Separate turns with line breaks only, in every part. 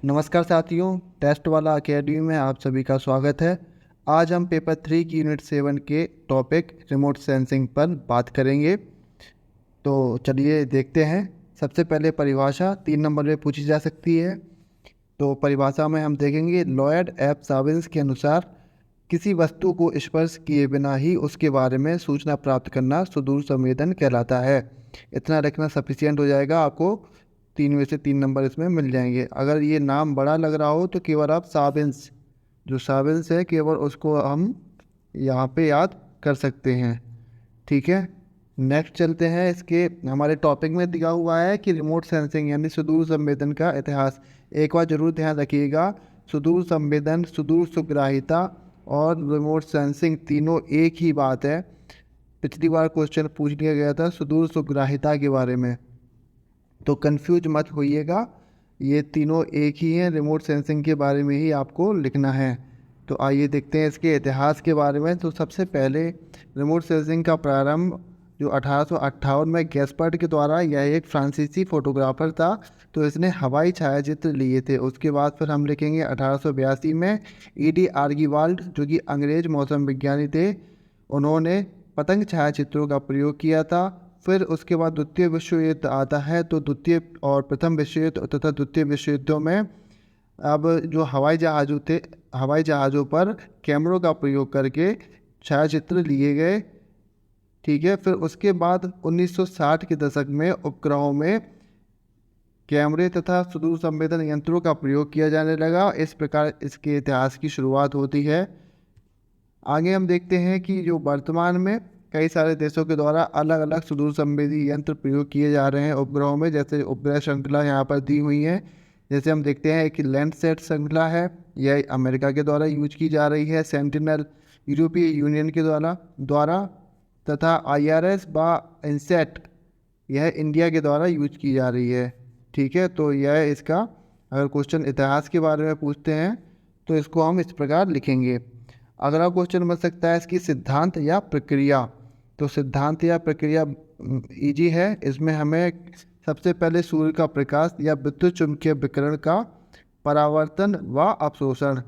नमस्कार साथियों, टेस्ट वाला अकेडमी में आप सभी का स्वागत है। आज हम पेपर 3 की यूनिट 7 के टॉपिक रिमोट सेंसिंग पर बात करेंगे। तो चलिए देखते हैं। सबसे पहले परिभाषा 3 नंबर में पूछी जा सकती है। तो परिभाषा में हम देखेंगे, लॉयड एफ साबिन्स के अनुसार किसी वस्तु को स्पर्श किए बिना ही उसके बारे में सूचना प्राप्त करना सुदूर संवेदन कहलाता है। इतना रखना सफिशिएंट हो जाएगा, आपको 3 में से 3 नंबर इसमें मिल जाएंगे। अगर ये नाम बड़ा लग रहा हो तो केवल आप साबिन्स, जो साबिन्स है केवल उसको हम यहाँ पे याद कर सकते हैं। ठीक है, नेक्स्ट चलते हैं। इसके हमारे टॉपिक में दिया हुआ है कि रिमोट सेंसिंग यानी सुदूर संवेदन का इतिहास। एक बार जरूर ध्यान रखिएगा, सुदूर संवेदन, सुदूर सुग्राहिता और रिमोट सेंसिंग तीनों एक ही बात है। पिछली बार क्वेश्चन पूछ लिया गया था सुदूर सुग्राहिता के बारे में, तो कंफ्यूज मत होइएगा, ये तीनों एक ही हैं। रिमोट सेंसिंग के बारे में ही आपको लिखना है। तो आइए देखते हैं इसके इतिहास के बारे में। तो सबसे पहले रिमोट सेंसिंग का प्रारंभ जो 1858 में गैस्पर्ड के द्वारा, यह एक फ्रांसीसी फोटोग्राफर था, तो इसने हवाई छायाचित्र लिए थे। उसके बाद फिर हम लिखेंगे 1882 में ईडी आर्गीवाल्ड, जो कि अंग्रेज मौसम विज्ञानी थे, उन्होंने पतंग छायाचित्रों का प्रयोग किया था। फिर उसके बाद द्वितीय विश्व युद्ध आता है, तो द्वितीय और प्रथम विश्व युद्ध तथा द्वितीय विश्व युद्धों में अब जो हवाई जहाज़ों पर कैमरों का प्रयोग करके छायाचित्र लिए गए। ठीक है, फिर उसके बाद 1960 के दशक में उपग्रहों में कैमरे तथा सुदूर संवेदन यंत्रों का प्रयोग किया जाने लगा। इस प्रकार इसके इतिहास की शुरुआत होती है। आगे हम देखते हैं कि जो वर्तमान में कई सारे देशों के द्वारा अलग अलग सुदूर संवेदी यंत्र प्रयोग किए जा रहे हैं उपग्रहों में, जैसे उपग्रह श्रृंखला यहाँ पर दी हुई है। जैसे हम देखते हैं कि लैंडसैट श्रृंखला है, यह अमेरिका के द्वारा यूज की जा रही है। सेंटिनल यूरोपीय यूनियन के द्वारा तथा IRS बा इनसेट, यह इंडिया के द्वारा यूज की जा रही है। ठीक है, तो यह इसका, अगर क्वेश्चन इतिहास के बारे में पूछते हैं तो इसको हम इस प्रकार लिखेंगे। अगला क्वेश्चन बन सकता है इसकी सिद्धांत या प्रक्रिया। तो सिद्धांत या प्रक्रिया इजी है। इसमें हमें सबसे पहले सूर्य का प्रकाश या विद्युत चुम्बकीय विकिरण का परावर्तन व अवशोषण।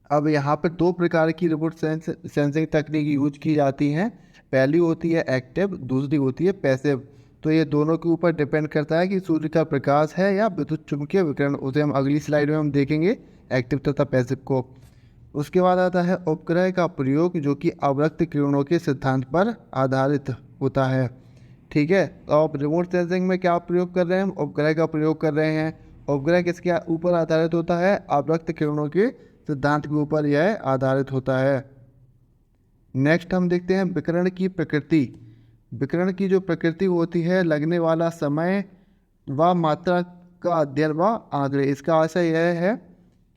अब यहाँ पर 2 प्रकार की रिमोट सेंसिंग तकनीक यूज की जाती हैं। पहली होती है एक्टिव, दूसरी होती है पैसिव। तो ये दोनों के ऊपर डिपेंड करता है कि सूर्य का प्रकाश है या विद्युत चुम्बकीय विकिरण, उसे हम अगली स्लाइड में हम देखेंगे एक्टिव तथा पैसिव को। उसके बाद आता है उपग्रह का प्रयोग, जो कि अवरक्त किरणों के सिद्धांत पर आधारित होता है। ठीक है, तो अब रिमोट सेंसिंग में क्या प्रयोग कर रहे हैं हम? उपग्रह का प्रयोग कर रहे हैं। उपग्रह किसके ऊपर आधारित होता है? अवरक्त किरणों के सिद्धांत के ऊपर यह आधारित होता है। नेक्स्ट हम देखते हैं विकिरण की प्रकृति। विकिरण की जो प्रकृति होती है, लगने वाला समय व मात्रा का अध्ययन व आंकड़े। इसका आशय यह है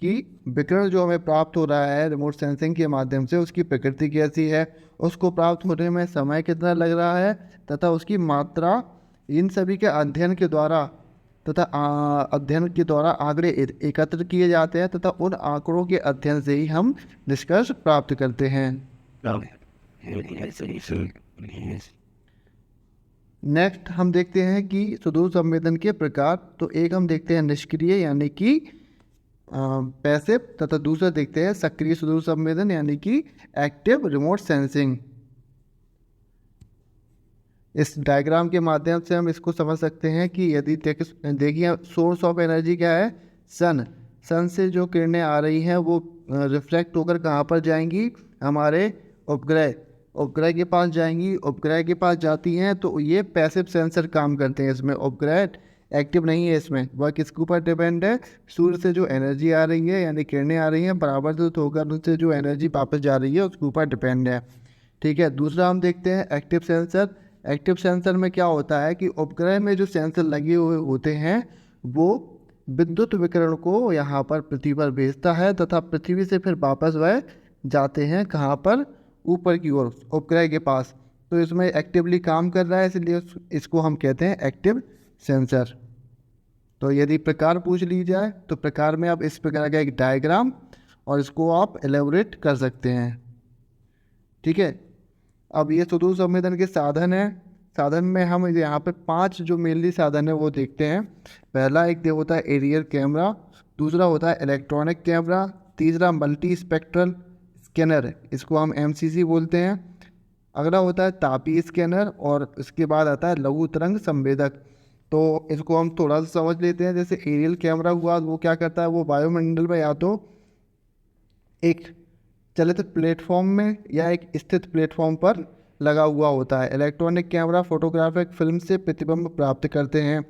कि विकिरण जो हमें प्राप्त हो रहा है रिमोट सेंसिंग के माध्यम से, उसकी प्रकृति कैसी है, उसको प्राप्त होने में समय कितना लग रहा है तथा उसकी मात्रा, इन सभी के अध्ययन के द्वारा अध्ययन के द्वारा आंकड़े एकत्र किए जाते हैं तथा उन आंकड़ों के अध्ययन से ही हम निष्कर्ष प्राप्त करते हैं। नेक्स्ट हम देखते हैं कि सुदूर संवेदन के प्रकार। तो एक हम देखते हैं निष्क्रिय यानी कि पैसिव, तथा दूसरा देखते हैं सक्रिय सुदूर संवेदन यानी कि एक्टिव रिमोट सेंसिंग। इस डायग्राम के माध्यम से हम इसको समझ सकते हैं कि यदि देखिए सोर्स ऑफ एनर्जी क्या है? सन से जो किरणें आ रही हैं वो रिफ्लेक्ट होकर कहाँ पर जाएंगी? हमारे उपग्रह के पास जाएंगी। उपग्रह के पास जाती हैं तो ये पैसिव सेंसर काम करते हैं इसमें। उपग्रह एक्टिव नहीं है इसमें। वह किसके ऊपर डिपेंड है? सूर्य से जो एनर्जी आ रही है यानी किरणें आ रही हैं, परावर्तित होकर उनसे जो एनर्जी वापस जा रही है उसके ऊपर डिपेंड है। ठीक है, दूसरा हम देखते हैं एक्टिव सेंसर। एक्टिव सेंसर में क्या होता है कि उपग्रह में जो सेंसर लगे हुए होते हैं वो विद्युत विकिरण को यहाँ पर पृथ्वी पर भेजता है तथा पृथ्वी से फिर वापस वह जाते हैं कहाँ पर? ऊपर की ओर, उपग्रह के पास। तो इसमें एक्टिवली काम कर रहा है, इसलिए इसको हम कहते हैं एक्टिव सेंसर। तो यदि प्रकार पूछ ली जाए तो प्रकार में आप इस प्रकार का एक डायग्राम और इसको आप एलेबोरेट कर सकते हैं। ठीक है, अब ये सुदूर संवेदन के साधन है। साधन में हम यहाँ पे 5 जो मेनली साधन है वो देखते हैं। पहला एक होता है एरियल कैमरा, दूसरा होता है इलेक्ट्रॉनिक कैमरा, तीसरा मल्टी स्पेक्ट्रल स्कैनर, इसको हम MCC बोलते हैं। अगला होता है तापीय स्कैनर, और इसके बाद आता है लघु तरंग संवेदक। तो इसको हम थोड़ा सा समझ लेते हैं। जैसे एरियल कैमरा हुआ, वो क्या करता है, वो वायुमंडल में या तो एक चलित प्लेटफॉर्म में या एक स्थित प्लेटफॉर्म पर लगा हुआ होता है। इलेक्ट्रॉनिक कैमरा फोटोग्राफिक फिल्म से प्रतिबिंब प्राप्त करते हैं।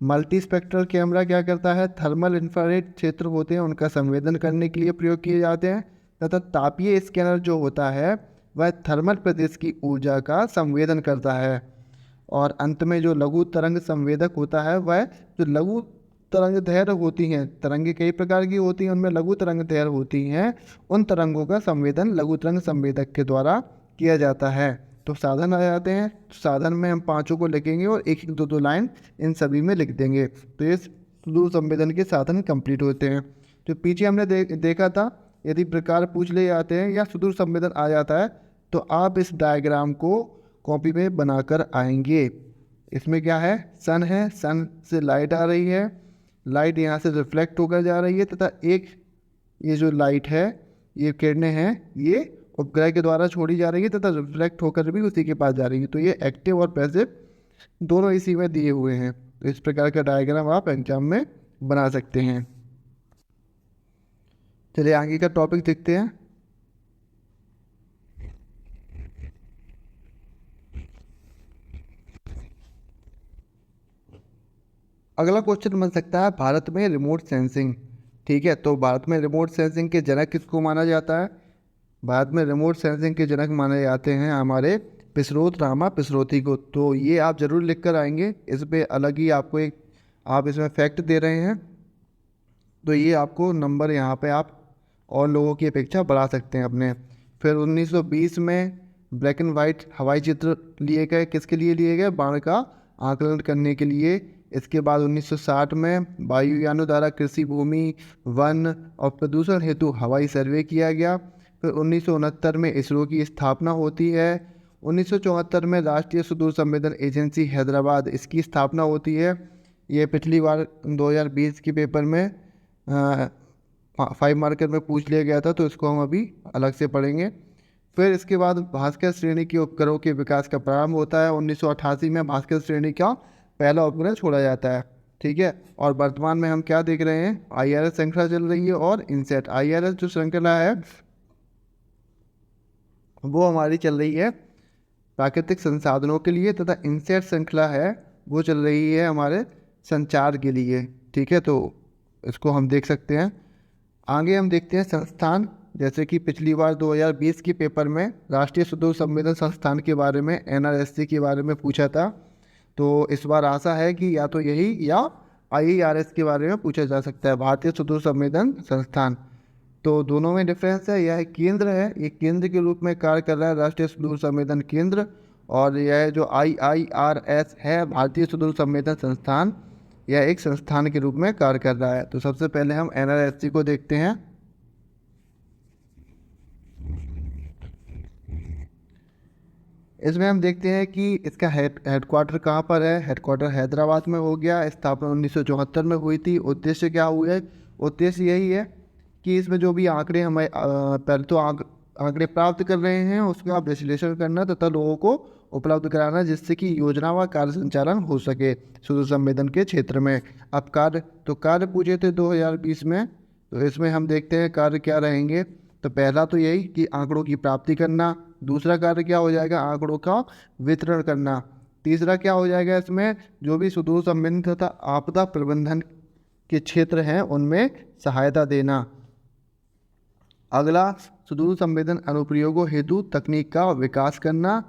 मल्टी स्पेक्ट्रल कैमरा क्या करता है, थर्मल इंफ्रारेड क्षेत्र होते हैं उनका संवेदन करने के लिए प्रयोग किए जाते हैं। तथा तापीय स्कैनर जो होता है वह थर्मल प्रदेश की ऊर्जा का संवेदन करता है। और अंत में जो लघु तरंग संवेदक होता है, वह जो लघु तरंग दैर्घ्य होती हैं, तरंगे कई प्रकार की होती हैं, उनमें लघु तरंग दैर्घ्य होती हैं, उन तरंगों का संवेदन लघु तरंग संवेदक के द्वारा किया जाता है। तो साधन आ जाते हैं। तो साधन में हम पांचों को लिखेंगे और एक एक दो दो लाइन इन सभी में लिख देंगे। तो ये सुदूर संवेदन के साधन कंप्लीट होते हैं। तो पीछे हमने देखा था, यदि प्रकार पूछ ले जाते हैं या सुदूर संवेदन आ जाता है तो आप इस डायग्राम को कॉपी में बनाकर आएंगे। इसमें क्या है, सन है, सन से लाइट आ रही है, लाइट यहाँ से रिफ्लेक्ट होकर जा रही है, तथा एक ये जो लाइट है, ये किरणें हैं, ये उपग्रह के द्वारा छोड़ी जा रही है तथा रिफ्लेक्ट होकर भी उसी के पास जा रही है। तो ये एक्टिव और पैसिव दोनों इसी में दिए हुए हैं। तो इस प्रकार का डायग्राम आप एग्जाम में बना सकते हैं। चलिए आगे का टॉपिक देखते हैं। अगला क्वेश्चन बन सकता है भारत में रिमोट सेंसिंग। ठीक है, तो भारत में रिमोट सेंसिंग के जनक किसको माना जाता है? भारत में रिमोट सेंसिंग के जनक माने जाते हैं हमारे पिसरोत रामा पिसरोती को। तो ये आप जरूर लिख कर आएंगे। इस पर अलग ही आपको एक आप इसमें फैक्ट दे रहे हैं, तो ये आपको नंबर यहाँ पे आप और लोगों की अपेक्षा बढ़ा सकते हैं अपने। फिर 1920 में ब्लैक एंड वाइट हवाई चित्र लिए गए, किसके लिए लिए गए? बाढ़ का आकलन करने के लिए। इसके बाद 1960 में वायुयानों द्वारा कृषि भूमि, वन और प्रदूषण हेतु हवाई सर्वे किया गया। फिर 1969 में इसरो की स्थापना होती है। 1974 में राष्ट्रीय सुदूर संवेदन एजेंसी हैदराबाद, इसकी स्थापना होती है। ये पिछली बार 2020 के पेपर में 5 मार्कर में पूछ लिया गया था, तो इसको हम अभी अलग से पढ़ेंगे। फिर इसके बाद भास्कर श्रेणी के उपग्रहों के विकास का प्रारंभ होता है। 1988 में भास्कर श्रेणी का पहला उपग्रह छोड़ा जाता है। ठीक है, और वर्तमान में हम क्या देख रहे हैं, IRS श्रृंखला चल रही है और इनसेट। IRS जो श्रृंखला है वो हमारी चल रही है प्राकृतिक संसाधनों के लिए, तथा इनसेट श्रृंखला है वो चल रही है हमारे संचार के लिए। ठीक है, तो इसको हम देख सकते हैं। आगे हम देखते हैं संस्थान। जैसे कि पिछली बार 2020 के पेपर में राष्ट्रीय सुदूर संवेदन संस्थान के बारे में, NRSC के बारे में पूछा था। तो इस बार आशा है कि या तो यही या IRS के बारे में पूछा जा सकता है, भारतीय सुदूर संवेदन संस्थान। तो दोनों में डिफरेंस है। यह एक केंद्र है, एक केंद्र के रूप में कार्य कर रहा है राष्ट्रीय सुदूर संवेदन केंद्र, और यह जो IIRS है भारतीय सुदूर संवेदन संस्थान, यह एक संस्थान के रूप में कार्य कर रहा है। तो सबसे पहले हम NRSC को देखते हैं। इसमें हम देखते हैं कि इसका हेडक्वार्टर कहाँ पर है। हेडक्वार्टर हैदराबाद में हो गया। स्थापना 1974 में हुई थी। उद्देश्य क्या हुआ है? उद्देश्य यही है कि इसमें जो भी आंकड़े हमें पहले तो आंकड़े प्राप्त कर रहे हैं उसका विश्लेषण करना तथा लोगों को उपलब्ध कराना, जिससे कि योजना व कार्य संचालन हो सके सुदूर संवेदन के क्षेत्र में। अब कार्य पूछे थे 2020 में, तो इसमें हम देखते हैं कार्य क्या रहेंगे। तो पहला तो यही कि आंकड़ों की प्राप्ति करना। दूसरा कार्य क्या हो जाएगा? आंकड़ों का वितरण करना। तीसरा क्या हो जाएगा इसमें? जो भी सुदूर संवेदन तथा आपदा प्रबंधन के क्षेत्र हैं उनमें सहायता देना। अगला, सुदूर संवेदन अनुप्रयोगों हेतु तकनीक का विकास करना।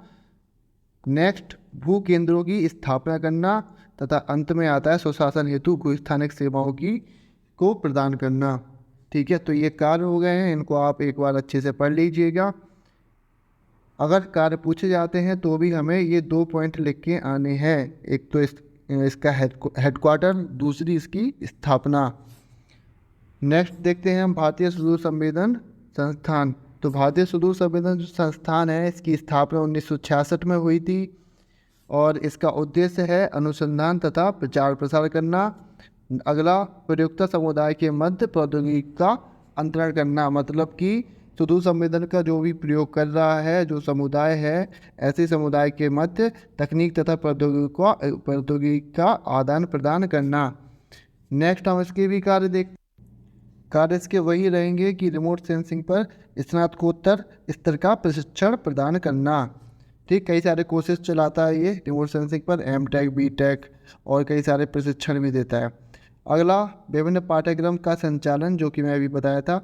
नेक्स्ट, भू केंद्रों की स्थापना करना, तथा अंत में आता है सुशासन हेतु भूस्थानिक सेवाओं को प्रदान करना। ठीक है, तो ये कार्य हो गए हैं, इनको आप एक बार अच्छे से पढ़ लीजिएगा। अगर कार्य पूछे जाते हैं तो भी हमें ये 2 पॉइंट लिख के आने हैं। एक तो इसका हेडक्वार्टर, दूसरी इसकी स्थापना। नेक्स्ट देखते हैं हम भारतीय सुदूर संवेदन संस्थान। तो भारतीय सुदूर संवेदन जो संस्थान है इसकी स्थापना 1966 में हुई थी, और इसका उद्देश्य है अनुसंधान तथा प्रचार प्रसार करना, अगला, प्रयोक्ता समुदाय के मध्य प्रौद्योगिकी का अंतरण करना, मतलब कि सुदूर संवेदन का जो भी प्रयोग कर रहा है जो समुदाय है, ऐसे समुदाय के मध्य तकनीक तथा प्रौद्योगिकी का आदान प्रदान करना। नेक्स्ट हम इसके भी कार्य इसके वही रहेंगे कि रिमोट सेंसिंग पर स्नातकोत्तर स्तर का प्रशिक्षण प्रदान करना। ठीक, कई सारे कोर्सेज चलाता है ये रिमोट सेंसिंग पर, M.Tech, B.Tech और कई सारे प्रशिक्षण भी देता है। अगला, विभिन्न पाठ्यक्रम का संचालन, जो कि मैं अभी बताया था।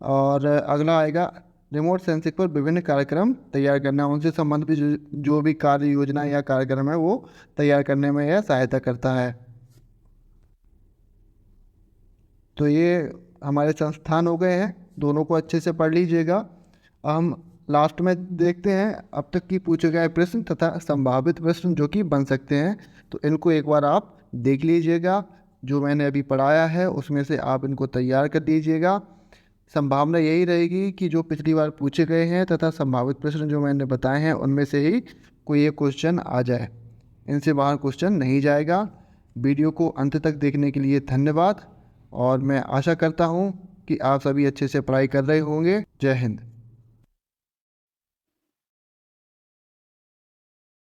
और अगला आएगा रिमोट सेंसिंग पर विभिन्न कार्यक्रम तैयार करना, उनसे संबंधित जो भी कार्य योजना या कार्यक्रम है वो तैयार करने में यह सहायता करता है। तो ये हमारे संस्थान हो गए हैं, दोनों को अच्छे से पढ़ लीजिएगा। हम लास्ट में देखते हैं अब तक की पूछे गए प्रश्न तथा संभावित प्रश्न जो कि बन सकते हैं, तो इनको एक बार आप देख लीजिएगा। जो मैंने अभी पढ़ाया है उसमें से आप इनको तैयार कर दीजिएगा। संभावना यही रहेगी कि जो पिछली बार पूछे गए हैं तथा संभावित प्रश्न जो मैंने बताए हैं उनमें से ही कोई एक क्वेश्चन आ जाए, इनसे बाहर क्वेश्चन नहीं जाएगा। वीडियो को अंत तक देखने के लिए धन्यवाद, और मैं आशा करता हूँ कि आप सभी अच्छे से पढ़ाई कर रहे होंगे। जय हिंद।